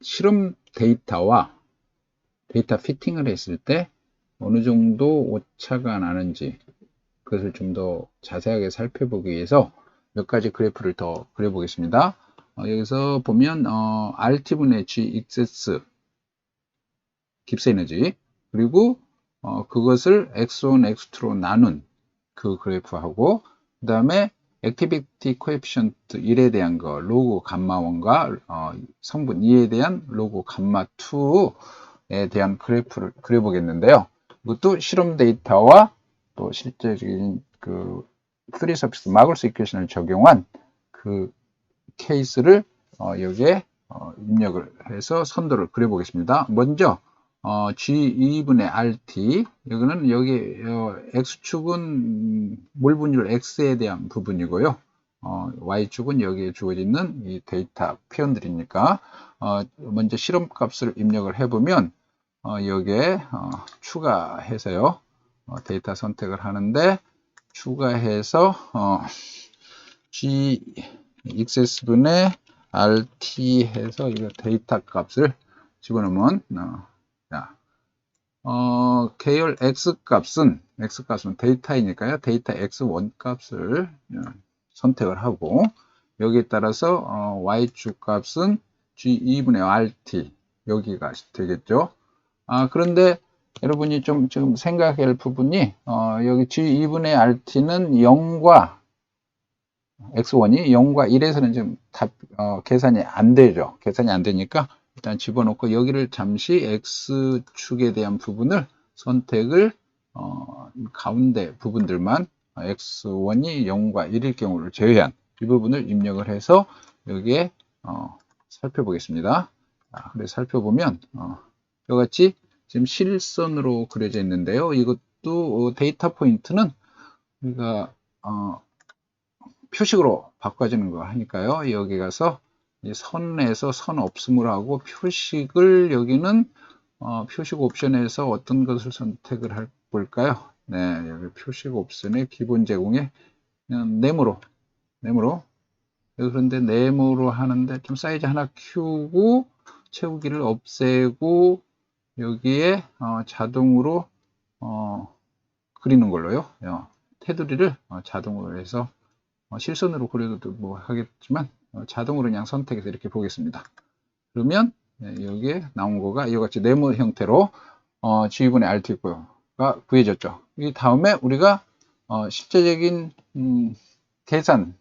실험 데이터와 데이터 피팅을 했을 때 어느 정도 오차가 나는지 그것을 좀 더 자세하게 살펴보기 위해서 몇 가지 그래프를 더 그려보겠습니다. 여기서 보면 RT분의 GXS 깁스 에너지 그리고 그것을 X1, X2로 나눈 그 그래프하고 그 다음에 액티비티 코에피션트 1에 대한 거 로그 감마 1과 성분 2에 대한 로그 감마 2에 대한 그래프를 그려보겠는데요. 이것도 실험 데이터와 또 실제적인 그 3 서피스 마글스 이퀘이션을 적용한 그 케이스를 여기에 입력을 해서 선도를 그려보겠습니다. 먼저 G2분의 RT 여기는 여기 X축은 몰 분율 X에 대한 부분이고요. Y축은 여기에 주어져 있는 이 데이터 표현들이니까 먼저 실험값을 입력을 해보면 여기에 추가해서요. 데이터 선택을 하는데 추가해서 G XS분의 RT 해서 이거 데이터 값을 집어넣으면 계열 X 값은 데이터이니까요. 데이터 X1 값을 선택을 하고 여기에 따라서 Y축 값은 G2분의 RT 여기가 되겠죠. 그런데 여러분이 좀 지금 생각해야 할 부분이 여기 G2분의 RT는 0과 X1이 0과 1에서는 지금 계산이 안 되죠. 계산이 안 되니까 일단 집어넣고 여기를 잠시 X축에 대한 부분을 선택을 가운데 부분들만 X1이 0과 1일 경우를 제외한 이 부분을 입력을 해서 여기에 살펴보겠습니다. 그래서 살펴보면 이와 같이 지금 실선으로 그려져 있는데요. 이것도 데이터 포인트는 우리가 표식으로 바꿔주는 거 하니까요. 여기 가서 선에서 선 없음을 하고 표식을 여기는 표식 옵션에서 어떤 것을 선택을 할 볼까요? 네, 여기 표식 옵션의 기본 제공에 그냥 네모로 그런데 네모로 하는데 좀 사이즈 하나 키우고 채우기를 없애고 여기에 자동으로 그리는 걸로요. 테두리를 자동으로 해서 실선으로 그려도 뭐 하겠지만 자동으로 그냥 선택해서 이렇게 보겠습니다. 그러면 여기에 나온 거가 이와 같이 네모 형태로 G분의 RT가 구해졌죠. 이 다음에 우리가 실제적인 계산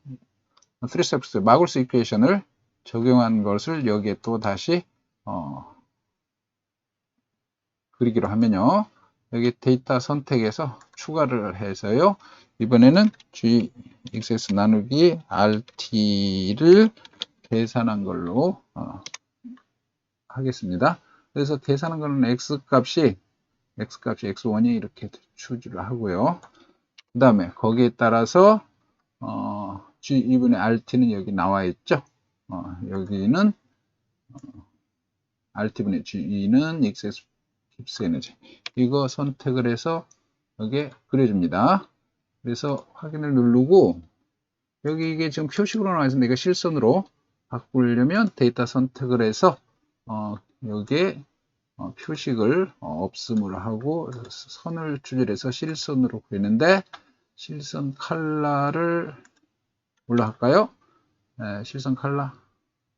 3스텝스 마글스 이퀘이션을 적용한 것을 여기에 또 다시 그리기로 하면요. 여기 데이터 선택에서 추가를 해서요. 이번에는 G, XS 나누기 RT를 계산한 걸로 하겠습니다. 그래서 계산한 거는 X값이 X1이 이렇게 추지를 하고요. 그 다음에 거기에 따라서 G2분의 RT는 여기 나와 있죠. 여기는 RT분의 G는 XS 깁스 에너지 이거 선택을 해서 여기에 그려줍니다. 그래서 확인을 누르고 여기 이게 지금 표식으로 나와 있는데 이거 실선으로 바꾸려면 데이터 선택을 해서 여기에 표식을 없음을 하고 선을 추출해서 실선으로 그리는데 실선 컬러를 뭘로 할까요? 네, 실선 컬러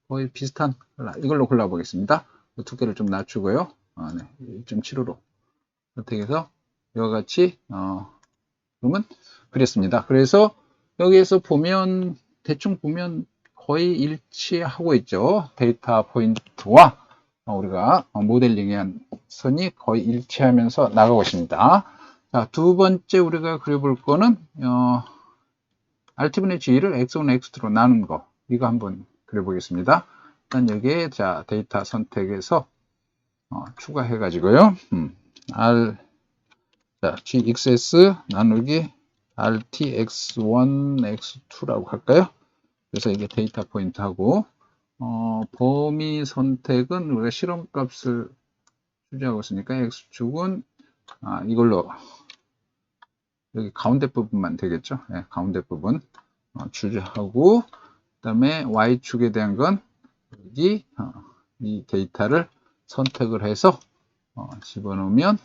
거의 비슷한 컬러 이걸로 골라보겠습니다. 두께를 좀 낮추고요. 네, 1.75로 선택해서 이와 같이 그러면 그렸습니다. 그래서 여기에서 보면 대충 보면 거의 일치하고 있죠. 데이터 포인트와 우리가 모델링한 선이 거의 일치하면서 나가고 있습니다. 자, 두 번째 우리가 그려볼 거는 RT분의 G를 X1, X2로 나눈 거 이거 한번 그려보겠습니다. 일단 여기에 자 데이터 선택해서 추가해 가지고요. 자, GXS 나누기 RTX1, X2라고 할까요? 그래서 이게 데이터 포인트하고 범위 선택은 우리가 실험값을 추지하고 있으니까 X축은 이걸로 여기 가운데 부분만 되겠죠? 네, 가운데 부분 추지하고 그 다음에 Y축에 대한 건 여기 이 데이터를 선택을 해서 집어넣으면,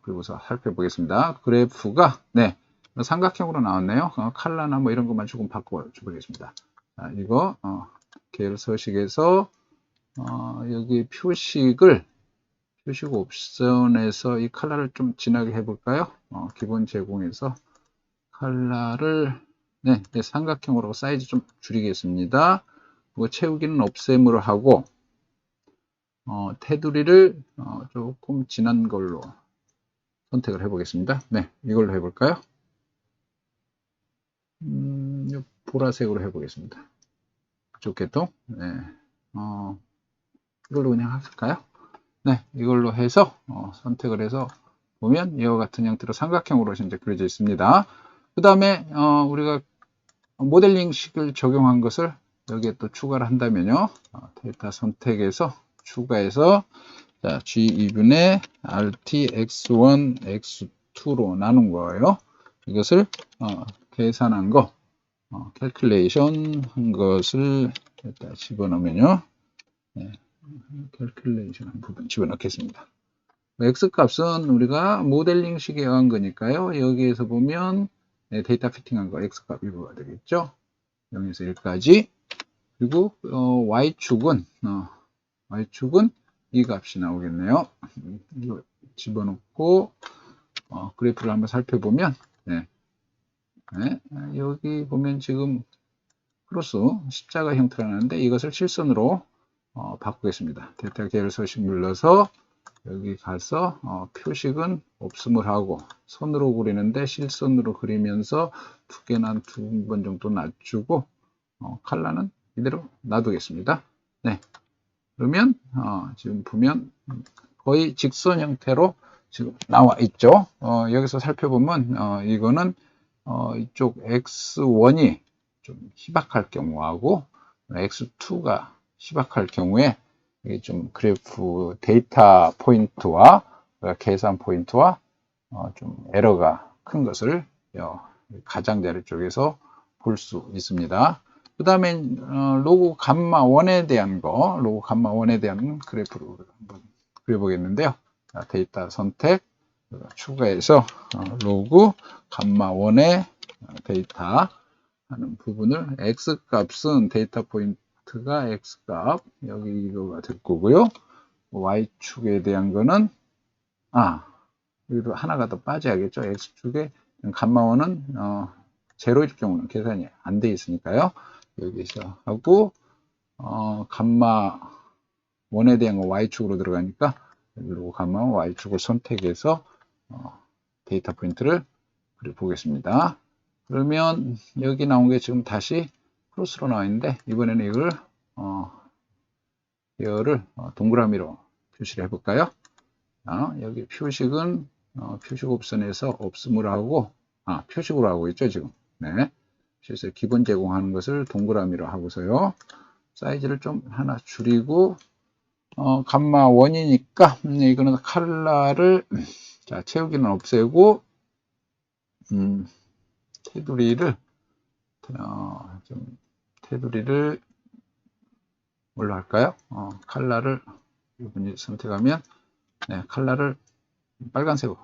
그리고서 살펴보겠습니다. 그래프가 네, 삼각형으로 나왔네요. 컬러나 뭐 이런 것만 조금 바꿔보겠습니다. 이거 계열 서식에서 여기 표식 옵션에서 이 컬러를 좀 진하게 해볼까요? 기본 제공에서 컬러를 네, 삼각형으로 사이즈 좀 줄이겠습니다. 그리고 채우기는 없앰으로 하고 테두리를 조금 진한 걸로 선택을 해보겠습니다. 네, 이걸로 해볼까요? 보라색으로 해보겠습니다. 그쪽 계통. 네, 이걸로 그냥 할까요? 네, 이걸로 해서 선택을 해서 보면 이와 같은 형태로 삼각형으로 현재 그려져 있습니다. 그 다음에 우리가 모델링식을 적용한 것을 여기에 또 추가를 한다면요. 데이터 선택에서 추가해서 자, G2분의 RT X1, X2로 나눈 거예요. 이것을 계산한 거, 캘큘레이션 한 것을 일단 집어넣으면요. 네, 캘큘레이션 한 부분 집어넣겠습니다. X 값은 우리가 모델링식에 의한 거니까요. 여기에서 보면 네, 데이터 피팅한 거 X 값 이거가 되겠죠. 0에서 1까지. 그리고 Y축은 이 값이 나오겠네요. 이거 집어넣고 그래프를 한번 살펴보면 네, 여기 보면 지금 크로스 십자가 형태가 나는데 이것을 실선으로 바꾸겠습니다. 데이터 계열 서식 눌러서 여기 가서 표식은 없음을 하고 선으로 그리는데 실선으로 그리면서 두께는 한 2번 정도 낮추고 컬러는 이대로 놔두겠습니다. 네, 그러면 지금 보면 거의 직선 형태로 지금 나와 있죠. 여기서 살펴보면 이거는 이쪽 X1이 좀 희박할 경우하고 X2가 희박할 경우에 이게 좀 그래프 데이터 포인트와 계산 포인트와 좀 에러가 큰 것을 가장자리 쪽에서 볼 수 있습니다. 그 다음에 로그 감마 1에 대한 그래프를 한번 그려보겠는데요. 데이터 선택 추가해서 로그 감마 1의 데이터 하는 부분을 X 값은 데이터 포인트가 X 값 여기 이거가 될 거고요. Y축에 대한 거는 여기도 하나가 더 빠져야겠죠. X축에 감마 1은 제로일 경우는 계산이 안 돼 있으니까요. 여기서 하고 감마 1에 대한 거 Y축으로 들어가니까 여기로 감마 Y축을 선택해서 데이터 포인트를 보겠습니다. 그러면 여기 나온 게 지금 다시 크로스로 나와 있는데 이번에는 이걸 계열을 동그라미로 표시를 해볼까요? 여기 표식은 표식 옵션에서 없음을 하고 표식으로 하고 있죠 지금. 네. 그래서 기본 제공하는 것을 동그라미로 하고서요. 사이즈를 좀 하나 줄이고 감마 1이니까 이거는 컬러를 자 채우기는 없애고 테두리를 뭘로 할까요? 컬러를 이분이 선택하면 네, 컬러를 빨간색으로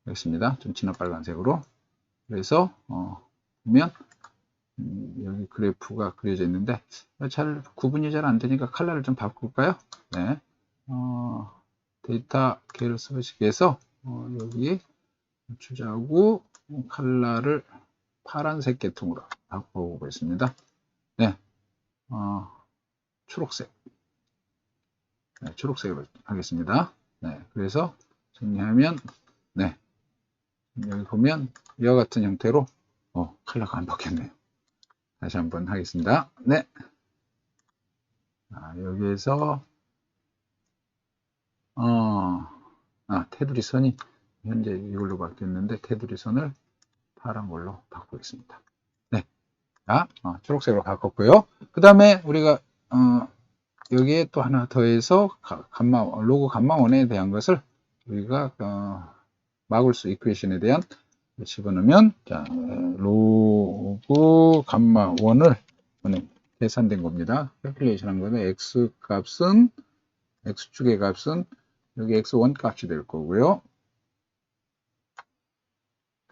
하겠습니다. 좀 진한 빨간색으로. 그래서 보면 여기 그래프가 그려져 있는데 잘 구분이 잘 안 되니까 컬러를 좀 바꿀까요? 네. 데이터 계열 서식에서 여기 추자하고 컬러를 파란색 계통으로 바꿔보겠습니다. 네. 초록색. 네, 초록색으로 하겠습니다. 네. 그래서 정리하면 네. 여기 보면 이와 같은 형태로 컬러가 안 바뀌었네요. 다시 한번 하겠습니다. 네. 여기에서 테두리 선이 현재 이걸로 바뀌었는데 테두리 선을 파란 걸로 바꾸겠습니다. 네. 초록색으로 바꿨고요. 그 다음에 우리가 여기에 또 하나 더해서 로그 감마 1에 대한 것을 우리가 막을 수 이퀘이션에 대한 집어넣으면 자, 로그 감마 1을 계산된 겁니다. 캘큘레이션 한 거는 X 값은 x축의 값은 여기 x1 값이 될 거고요.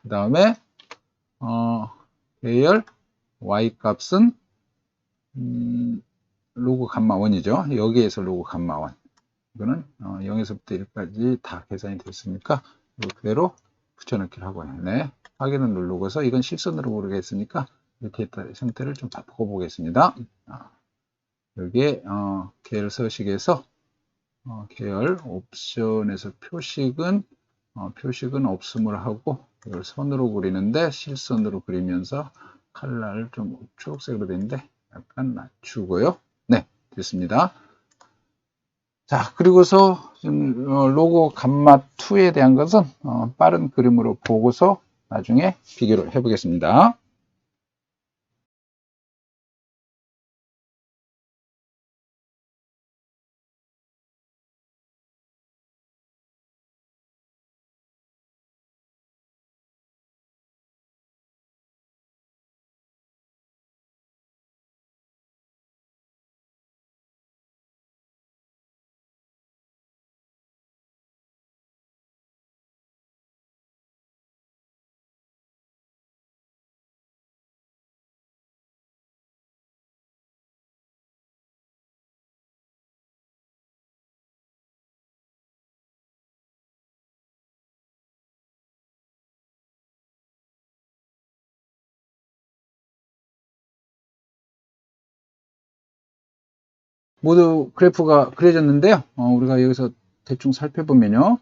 그 다음에 계열 y 값은 로그 감마 1이죠. 여기에서 로그 감마 1. 이거는 0에서부터 1까지 다 계산이 됐으니까 이거 그대로 붙여넣기를 하고 네. 확인을 누르고서 이건 실선으로 고르겠으니까 이 데이터 형태를 좀 바꿔 보겠습니다. 여기에 계열 서식에서 계열 옵션에서 표식은 없음을 하고 이걸 선으로 그리는데 실선으로 그리면서 컬러를 좀 초록색으로 되는데 약간 낮추고요. 네, 됐습니다. 자, 그리고서 지금 로고 감마 2에 대한 것은 빠른 그림으로 보고서 나중에 비교를 해 보겠습니다. 모두 그래프가 그려졌는데요. 우리가 여기서 대충 살펴보면요.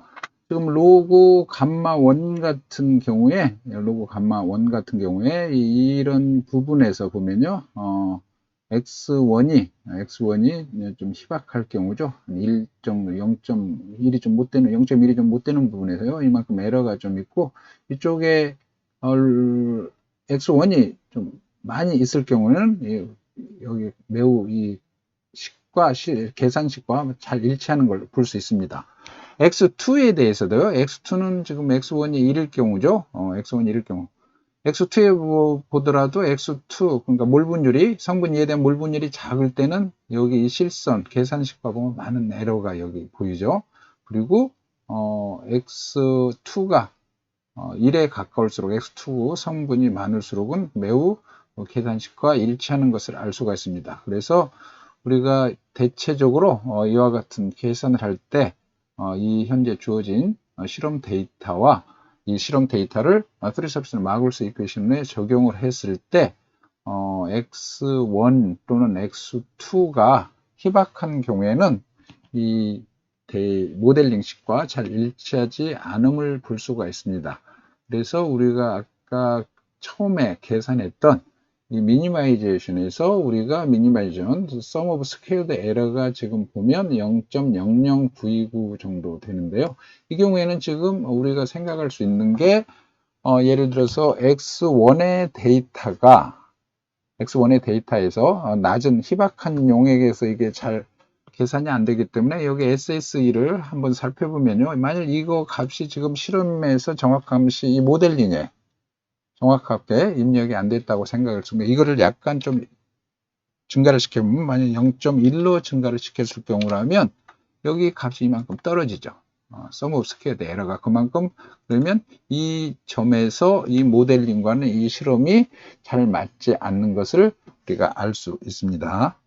지금 로고 감마 1 같은 경우에 이런 부분에서 보면요. x1이 좀 희박할 경우죠. 1 정도, 0.1이 좀 못 되는, 0.1이 좀 못 되는 부분에서요. 이만큼 에러가 좀 있고, 이쪽에 x1이 좀 많이 있을 경우는 여기 매우 이 계산식과 잘 일치하는 걸 볼 수 있습니다. x2에 대해서도요. x2는 지금 x1이 1일 경우죠. x1이 1일 경우. x2에 보더라도 x2, 그러니까 몰분율이, 성분 이에 대한 몰분율이 작을 때는 여기 이 실선, 계산식과 보면 많은 에러가 여기 보이죠. 그리고, x2가 1에 가까울수록 x2 성분이 많을수록은 매우 계산식과 일치하는 것을 알 수가 있습니다. 그래서 우리가 대체적으로 이와 같은 계산을 할 때 이 현재 주어진 실험 데이터와 이 실험 데이터를 프리서비스를 막을 수 이퀘이션에 적용을 했을 때 x1 또는 x2가 희박한 경우에는 이 모델링식과 잘 일치하지 않음을 볼 수가 있습니다. 그래서 우리가 아까 처음에 계산했던 이 미니마이제이션에서 우리가 미니마이제이션 sum of squared error가 지금 보면 0.0099 정도 되는데요. 이 경우에는 지금 우리가 생각할 수 있는 게 예를 들어서 x1의 데이터에서 낮은 희박한 용액에서 이게 잘 계산이 안 되기 때문에 여기 SSE를 한번 살펴보면요. 만일 이거 값이 지금 실험에서 정확함시 이 모델링에 정확하게 입력이 안 됐다고 생각을 했습니다. 이거를 약간 좀 증가를 시켜보면 만약 0.1로 증가를 시켰을 경우라면 여기 값이 이만큼 떨어지죠. sum of squared error가 그만큼 그러면 이 점에서 이 모델링과는 이 실험이 잘 맞지 않는 것을 우리가 알 수 있습니다.